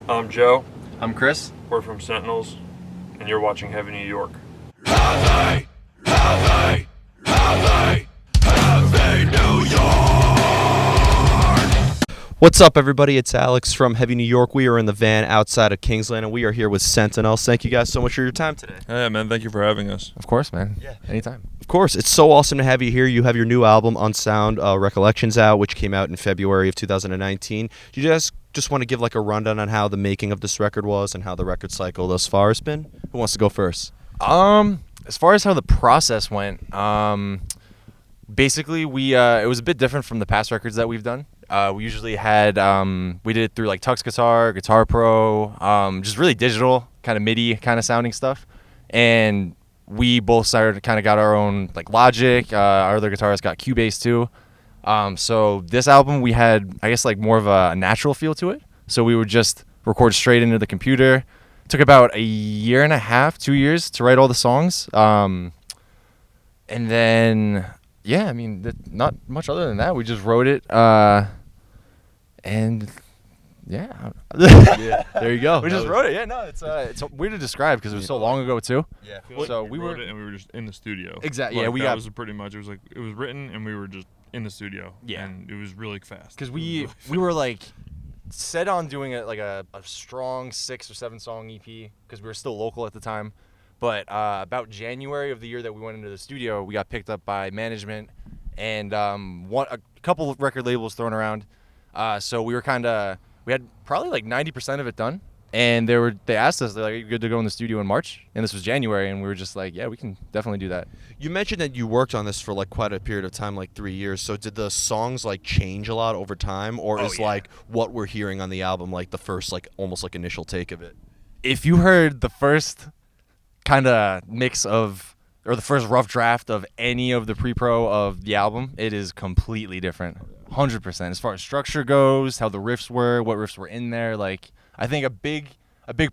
I'm Joe. I'm Chris. We're from Sentinels, and you're watching Heavy New York. What's up, everybody? It's Alex from Heavy New York. We are in the van outside of Kingsland, and we are here with Sentinels. Thank you guys so much for your time today. Hey, man, thank you for having us. Of course, man. Yeah. Anytime. Of course. It's so awesome to have you here. You have your new album, Unsound Recollections, out, which came out in February of 2019. Do you guys just want to give like a rundown on how the making of this record was and how the record cycle thus far has been? Who wants to go first? As far as how the process went, basically it was a bit different from the past records that we've done. We usually had we did it through like Tux Guitar Pro, just really digital, kind of MIDI kind of sounding stuff, and we both started kind of got our own like Logic. Our other guitarist got Cubase too. So this album we had, I guess, like more of a natural feel to it. So we would just record straight into the computer. Took about a year and a half, 2 years to write all the songs. And then, yeah, I mean, not much other than that. We just wrote it. And yeah. Yeah, there you go. We just wrote it. Yeah, no, it's weird to describe because it was so long ago too. Yeah. So we wrote it and we were just in the studio. Exactly. Like, Yeah, that was pretty much. It was like it was written and we were just in the studio. Yeah. And it was really fast. Because we were like set on doing a strong 6 or 7 song EP because we were still local at the time. But about January of the year that we went into the studio, we got picked up by management and a couple of record labels thrown around. So we had probably like 90% of it done. And they asked us, they're like, "Are you good to go in the studio in March?" And this was January, and we were just like, "Yeah, we can definitely do that." You mentioned that you worked on this for like quite a period of time, like 3 years. So did the songs like change a lot over time, or is like what we're hearing on the album like the first like almost like initial take of it? If you heard the first kind of mix of, or the first rough draft of any of the pre-pro of the album, it is completely different. 100%. As far as structure goes, how the riffs were, what riffs were in there, like I think a big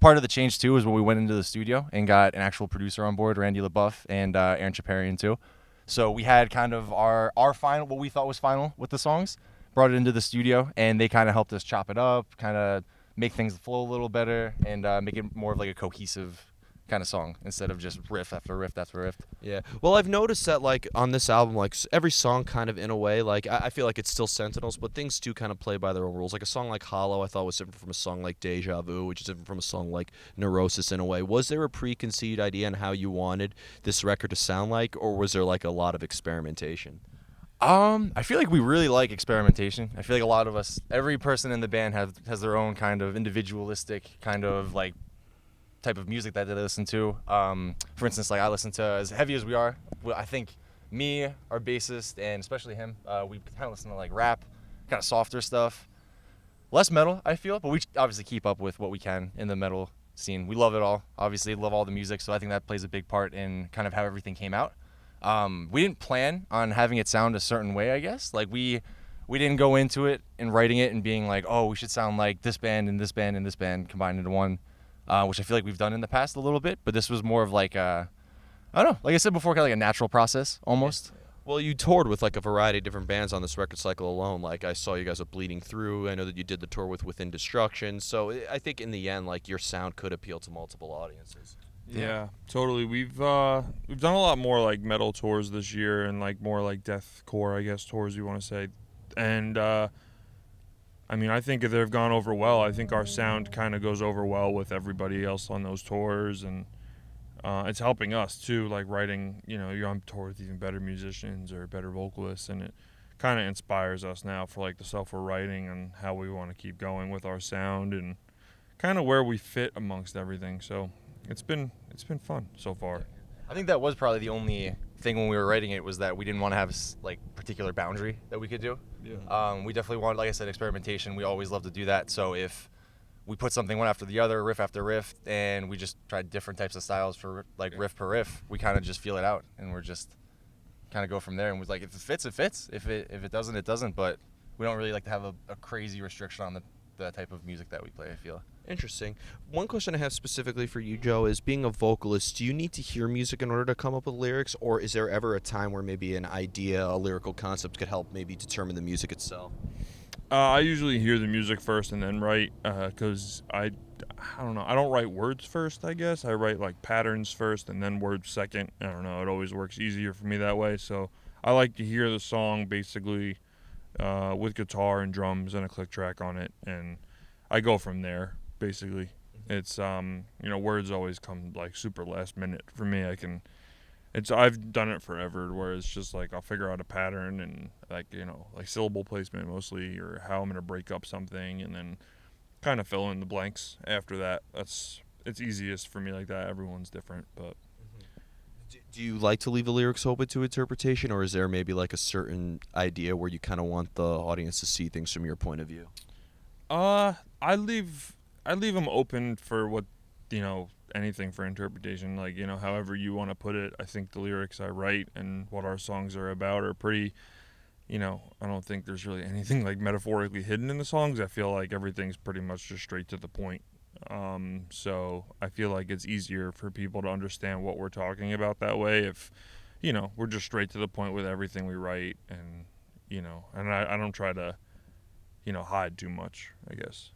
part of the change too is when we went into the studio and got an actual producer on board, Randy LaBeouf, and Aaron Chaparian too. So we had kind of our final, what we thought was final with the songs, brought it into the studio, and they kind of helped us chop it up, kind of make things flow a little better, and make it more of like a cohesive kind of song instead of just riff after riff after riff. Yeah. Well, I've noticed that like on this album, like every song kind of in a way, like I feel like it's still Sentinels, but things do kind of play by their own rules. Like a song like Hollow, I thought was different from a song like Deja Vu, which is different from a song like Neurosis in a way. Was there a preconceived idea on how you wanted this record to sound like, or was there like a lot of experimentation? I feel like we really like experimentation. I feel like a lot of us, every person in the band has their own kind of individualistic kind of like type of music that they listen to. For instance, like I listen to, as heavy as we are, I think me, our bassist, and especially him, we kind of listen to like rap, kind of softer stuff, less metal, I feel, but we obviously keep up with what we can in the metal scene. We love it all, obviously, love all the music, so I think that plays a big part in kind of how everything came out. We didn't plan on having it sound a certain way, I guess. Like we didn't go into it and writing it and being like, oh, we should sound like this band and this band and this band combined into one. Which I feel like we've done in the past a little bit, but this was more of like I don't know, like I said before, kind of like a natural process almost. Well, you toured with like a variety of different bands on this record cycle alone. Like I saw you guys with Bleeding Through. I know that you did the tour with Within Destruction. So I think in the end, like your sound could appeal to multiple audiences. Yeah, totally. We've done a lot more like metal tours this year and like more like deathcore, I guess, tours you want to say. And I mean, I think they've gone over well. I think our sound kind of goes over well with everybody else on those tours, and it's helping us too, like writing, you're on tour with even better musicians or better vocalists, and it kind of inspires us now for like the stuff we're writing and how we want to keep going with our sound and kind of where we fit amongst everything. So it's been fun so far. I think that was probably the only thing when we were writing it, was that we didn't want to have like particular boundary that we could do. Yeah. We definitely wanted, like I said, experimentation. We always love to do that. So if we put something one after the other, riff after riff, and we just tried different types of styles for like riff per riff, we kind of just feel it out, and we're just kind of go from there. And we're like, if it fits, it fits. If it doesn't, it doesn't. But we don't really like to have a crazy restriction on the type of music that we play, I feel. Interesting. One question I have specifically for you, Joe, is being a vocalist, do you need to hear music in order to come up with lyrics, or is there ever a time where maybe an idea, a lyrical concept could help maybe determine the music itself? I usually hear the music first and then write, because I don't know. I don't write words first, I guess. I write like patterns first and then words second. I don't know. It always works easier for me that way. So I like to hear the song basically with guitar and drums and a click track on it, and I go from there. Basically, it's words always come like super last minute for me. I've done it forever where it's just like I'll figure out a pattern and like like syllable placement mostly, or how I'm gonna break up something, and then kind of fill in the blanks after that. It's easiest for me like that. Everyone's different, but Do you like to leave the lyrics open to interpretation, or is there maybe like a certain idea where you kind of want the audience to see things from your point of view? I leave them open for what anything for interpretation. Like however you want to put it. I think the lyrics I write and what our songs are about are pretty. I don't think there's really anything like metaphorically hidden in the songs. I feel like everything's pretty much just straight to the point. So I feel like it's easier for people to understand what we're talking about that way if, we're just straight to the point with everything we write, and, and I don't try to, hide too much, I guess.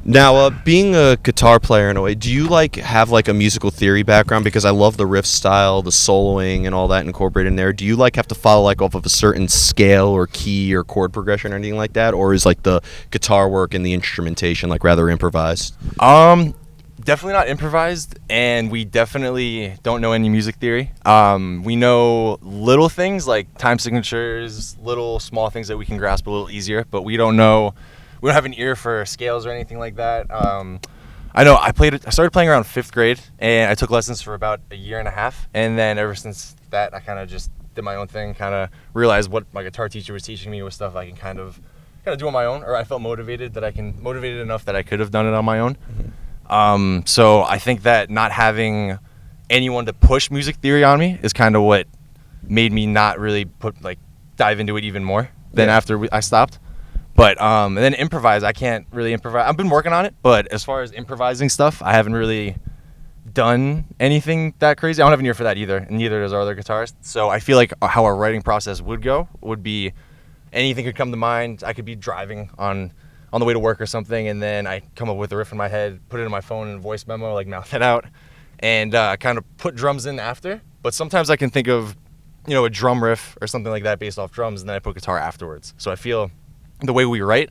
Now, being a guitar player in a way, do you like have like a musical theory background? Because I love the riff style, the soloing, and all that incorporated in there. Do you like have to follow like off of a certain scale or key or chord progression or anything like that, or is like the guitar work and the instrumentation like rather improvised? Definitely not improvised, and we definitely don't know any music theory. We know little things like time signatures, little small things that we can grasp a little easier, but we don't know. We don't have an ear for scales or anything like that. I know I started playing around 5th grade, and I took lessons for about a year and a half, and then ever since that, I kind of just did my own thing. Kind of realized what my guitar teacher was teaching me was stuff I can kind of do on my own, or I felt motivated enough that I could have done it on my own. So I think that not having anyone to push music theory on me is kind of what made me not really dive into it even more than after I stopped. But and then improvise, I can't really improvise. I've been working on it, but as far as improvising stuff, I haven't really done anything that crazy. I don't have an ear for that either, and neither does our other guitarist. So I feel like how our writing process would be anything could come to mind. I could be driving on the way to work or something, and then I come up with a riff in my head, put it in my phone in a voice memo, like mouth it out, and kind of put drums in after. But sometimes I can think of, a drum riff or something like that based off drums, and then I put guitar afterwards. So I feel the way we write,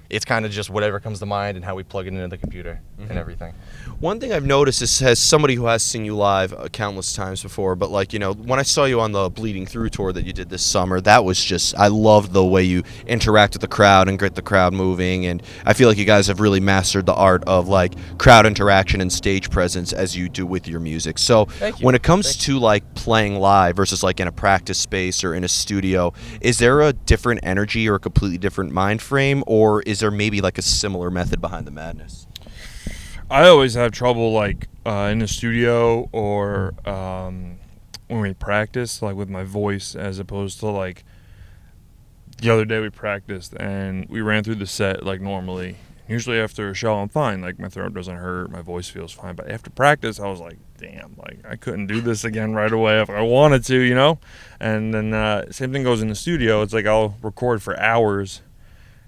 it's kind of just whatever comes to mind and how we plug it into the computer and everything. One thing I've noticed is, as somebody who has seen you live countless times before, but when I saw you on the Bleeding Through tour that you did this summer, that was just, I loved the way you interact with the crowd and get the crowd moving, and I feel like you guys have really mastered the art of like crowd interaction and stage presence as you do with your music. So when it comes to like playing live versus like in a practice space or in a studio, is there a different energy or a completely different mind frame, or is there maybe like a similar method behind the madness? I always have trouble like in the studio or when we practice, like with my voice, as opposed to like the other day we practiced and we ran through the set like normally. Usually after a show I'm fine, like my throat doesn't hurt, my voice feels fine. But after practice I was like, damn, like I couldn't do this again right away if I wanted to. And then same thing goes in the studio. It's like I'll record for hours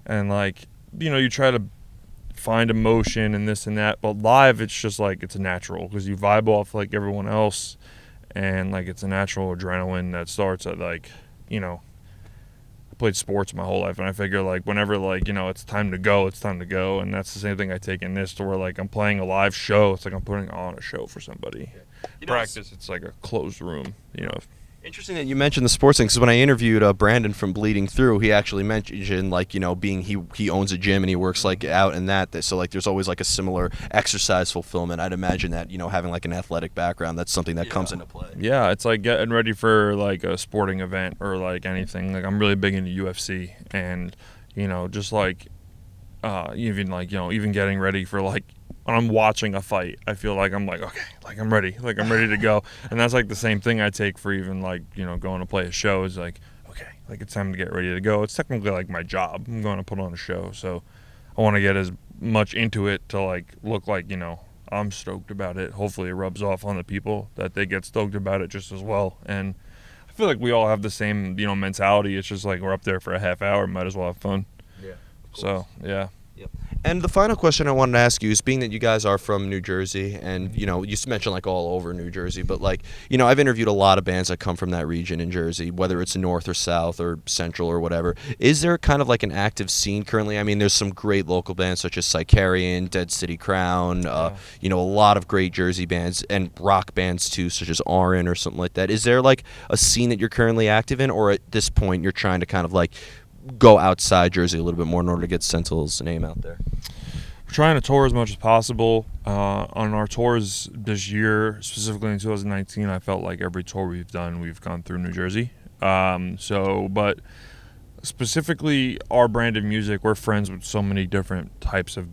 and like, you try to find emotion and this and that, but live it's just like it's natural because you vibe off like everyone else, and like it's a natural adrenaline that starts at like I played sports my whole life, and I figure like whenever like it's time to go, and that's the same thing I take in this, to where like I'm playing a live show. It's like I'm putting on a show for somebody. Practice, it's like a closed room. Interesting that you mentioned the sports thing, because when I interviewed Brandon from Bleeding Through, he actually mentioned like being he owns a gym and he works like out in that, so like there's always like a similar exercise fulfillment. I'd imagine that having like an athletic background, that's something that comes into play. Yeah, it's like getting ready for like a sporting event or like anything. Like I'm really big into UFC, and just like even getting ready for like when I'm watching a fight, I feel like I'm like, okay, like I'm ready to go. And that's like the same thing I take for even like going to play a show. Is like, okay, like it's time to get ready to go. It's technically like my job. I'm going to put on a show, so I want to get as much into it to like look like I'm stoked about it. Hopefully it rubs off on the people that they get stoked about it just as well. And I feel like we all have the same mentality. It's just like we're up there for a half hour, might as well have fun. So yeah. And the final question I wanted to ask you is, being that you guys are from New Jersey, and you mentioned like all over New Jersey, but like I've interviewed a lot of bands that come from that region in Jersey, whether it's north or south or central or whatever. Is there kind of like an active scene currently? I mean, there's some great local bands such as Sicarian, Dead City Crown, a lot of great Jersey bands and rock bands too, such as Arin or something like that. Is there like a scene that you're currently active in, or at this point you're trying to kind of like go outside Jersey a little bit more in order to get Sentinels' name out there? We're trying to tour as much as possible. On our tours this year, specifically in 2019, I felt like every tour we've done, we've gone through New Jersey. But specifically our brand of music, we're friends with so many different types of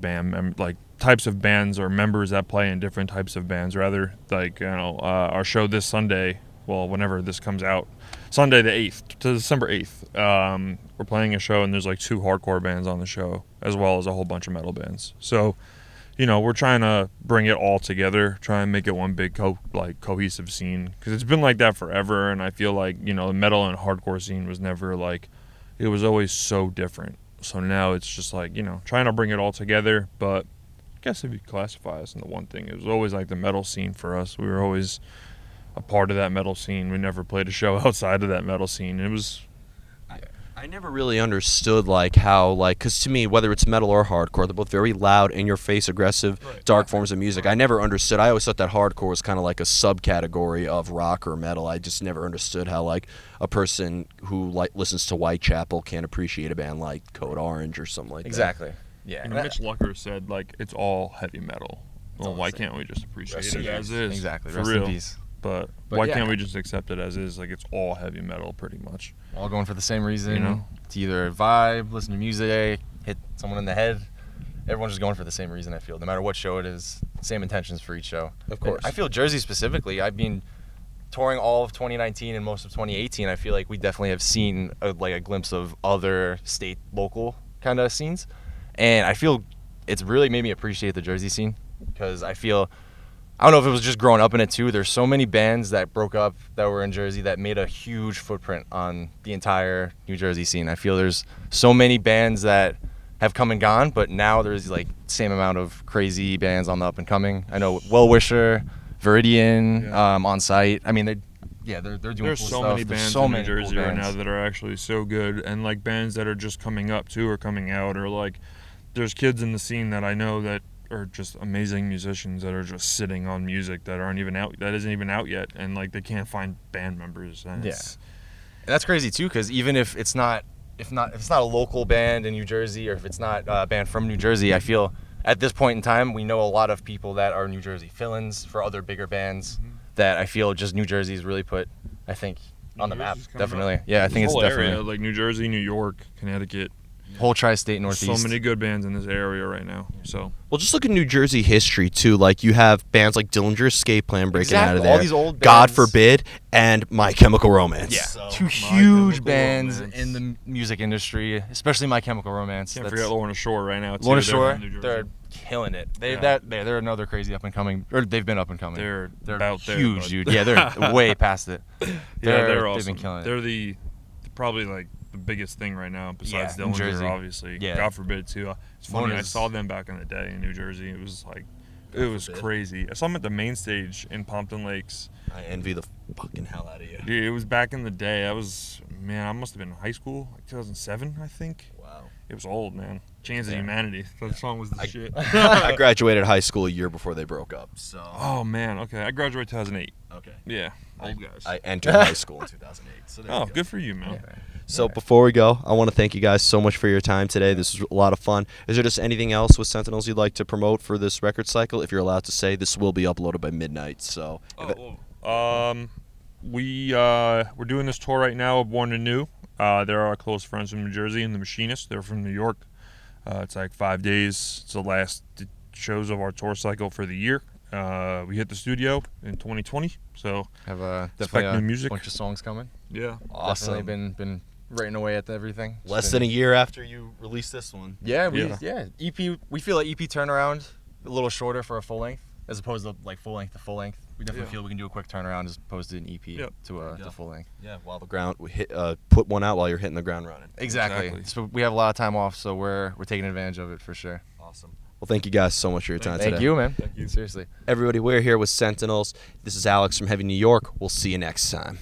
types of bands or members that play in different types of bands. Rather, our show this Sunday, well, whenever this comes out, Sunday the 8th to December 8th, we're playing a show and there's like 2 hardcore bands on the show as well as a whole bunch of metal bands. So, we're trying to bring it all together, try and make it one big cohesive scene, because it's been like that forever. And I feel like the metal and hardcore scene was never like, it was always so different. So now it's just like trying to bring it all together. But I guess if you classify us into one thing, it was always like the metal scene for us. We were always a part of that metal scene. We never played a show outside of that metal scene. It was. I never really understood like how, like, because to me, whether it's metal or hardcore, they're both very loud, in-your-face, aggressive, dark forms of music. I never understood. I always thought that hardcore was kind of like a subcategory of rock or metal. I just never understood how like a person who like listens to Whitechapel can't appreciate a band like Code Orange or something like that. Exactly. Yeah. Mitch Lucker said like it's all heavy metal. Well, why can't we just appreciate it as is? Exactly. For Rest real. in peace. But why can't we just accept it as is? Like, it's all heavy metal, pretty much. All going for the same reason. To either vibe, listen to music, hit someone in the head. Everyone's just going for the same reason, I feel. No matter what show it is, same intentions for each show. Of course. And I feel Jersey specifically, I've been touring all of 2019 and most of 2018. I feel like we definitely have seen a glimpse of other state, local kind of scenes. And I feel it's really made me appreciate the Jersey scene, because I don't know if it was just growing up in it too. There's so many bands that broke up that were in Jersey that made a huge footprint on the entire New Jersey scene. I feel there's so many bands that have come and gone, but now there's like same amount of crazy bands on the up and coming. I know Well Wisher, Viridian, On Site. I mean, they're doing There's cool so stuff. many bands so in many New Jersey cool right now bands. that are actually so good, and like bands that are just coming up too, or coming out, or like there's kids in the scene that I know that are just amazing musicians that are just sitting on music that isn't even out yet, and like they can't find band members. And And that's crazy too, because even if it's not a local band in New Jersey, or if it's not a band from New Jersey, I feel at this point in time we know a lot of people that are New Jersey fill-ins for other bigger bands that I feel just New Jersey's really put, I think, on the map. Definitely. Yeah, I think it's whole definitely area, like New Jersey, New York, Connecticut. whole tri-state Northeast. So many good bands in this area right now. So Well, just look at New Jersey history too. Like you have bands like Dillinger Escape Plan breaking out of there. All these old God bands. Forbid, and My Chemical Romance. Yeah, So, two My huge Chemical bands Romance. in the music industry, especially My Chemical Romance. can't forget Lorna Shore right now. Too. Lorna They're Shore, from New Jersey. they're killing it. Yeah. They're another crazy up and coming, or they've been up and coming. They're They're about there, huge, bud. dude. Yeah, they're way past it. They're They've awesome. been killing it. They're probably like the biggest thing right now besides in Dillinger, Jersey. obviously. Yeah. God forbid too. It's funny. I Lorna's- saw them back in the day in New Jersey. It was like, it was crazy. I saw them at the main stage in Pompton Lakes. I envy the fucking hell out of you. Dude, it was back in the day. I must have been in high school, like 2007, I think. Wow. It was old, man. Chance of Humanity. That song was the shit. I graduated high school a year before they broke up. So. Oh man. Okay, I graduated 2008. Okay. Yeah, old guys. I entered high school in 2008. So there you Oh, go. good for you, man. So before we go, I want to thank you guys so much for your time today. This was a lot of fun. Is there just anything else with Sentinels you'd like to promote for this record cycle? If you're allowed to say, this will be uploaded by midnight. So. We're doing this tour right now of Born Anew. They're our close friends from New Jersey and the Machinists. They're from New York. It's like 5 days. It's the last shows of our tour cycle for the year. We hit the studio in 2020, so Have expect definitely new a music. bunch of songs coming. Yeah. Awesome. Definitely been writing away at everything. Just Less been- than a year after you released this one. Yeah, EP. We feel like EP turnaround a little shorter for a full length, as opposed to like full length to full length. We definitely feel we can do a quick turnaround, just post it an EP Yep. to full length. Yeah, while the ground we hit, put one out while you're hitting the ground running. Exactly. So we have a lot of time off, so we're taking advantage of it for sure. Awesome. Well, thank you guys so much for your time Thank today. you, man. Thank you. Seriously. Everybody, we're here with Sentinels. This is Alex from Heavy New York. We'll see you next time.